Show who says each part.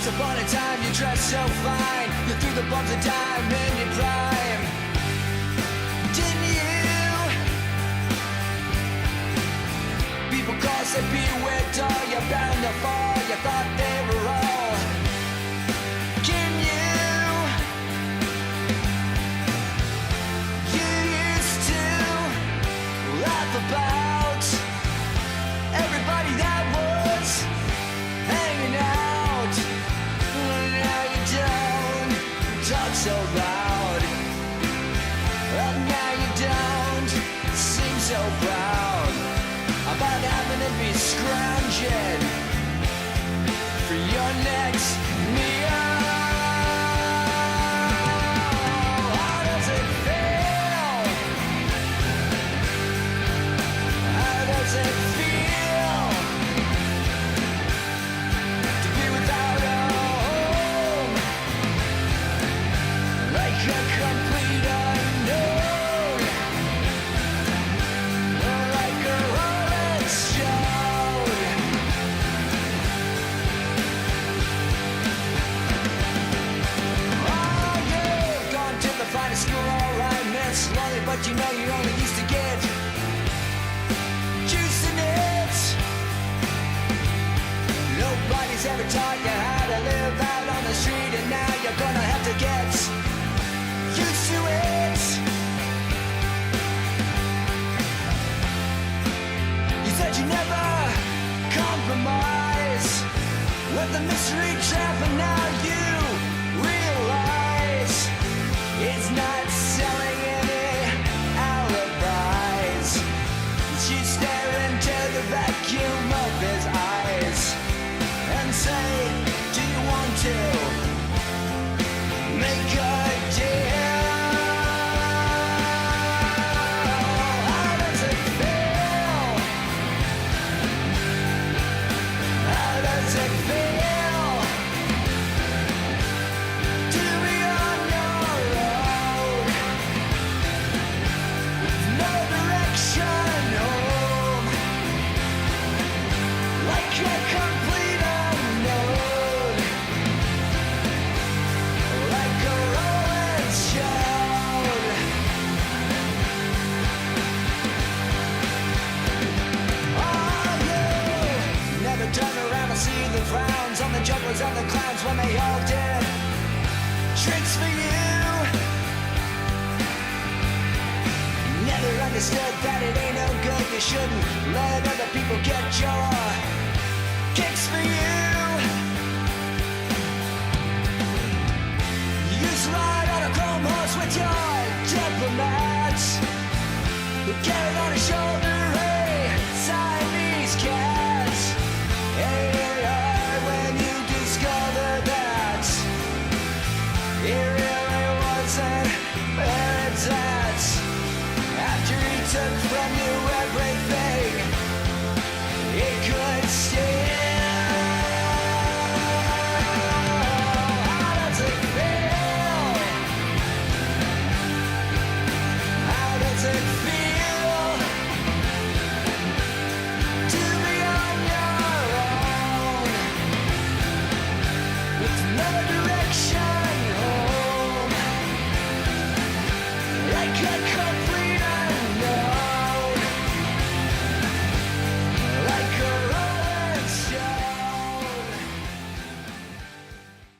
Speaker 1: upon a time you dressed so fine, you threw the bumps of dime in your prime. Didn't you? People call, say beware doll, you're bound to fall. You thought they were all. Can you? You used to laugh about everybody that was hanging out. Now you don't talk so loud. Well, now you don't seem so proud about having to be scrounging for your next meal. How does it feel? How does it feel to be without a home, like a complete unknown, like a rolling stone? Oh, you've gone to the finest school, alright, miss, slowly, but you know you only used to get juice in it. Nobody's ever taught you how to live out on the street, and now you're gonna have to get used to it. You said you never compromise with the mystery trap, and now you realize it's not selling any alibis. You stare into the vacuum of his eyes and say, do you want to make a deal? How does it feel? How does it feel to be on your own, with no direction home, like a complete unknown, like a rolling stone? Oh, you never turn around to see the frowns on the jugglers and the clowns when they all did tricks for you. Never understood that it ain't no good. You shouldn't let other people get your kicks for you. You used to ride on a chrome horse with your diplomats, who carried on his shoulder a Siamese cat. Hey, when you discovered that it really wasn't where it's at, after he took from you everything he could steal. How does it feel? How does it feel to be on your own, with no direction?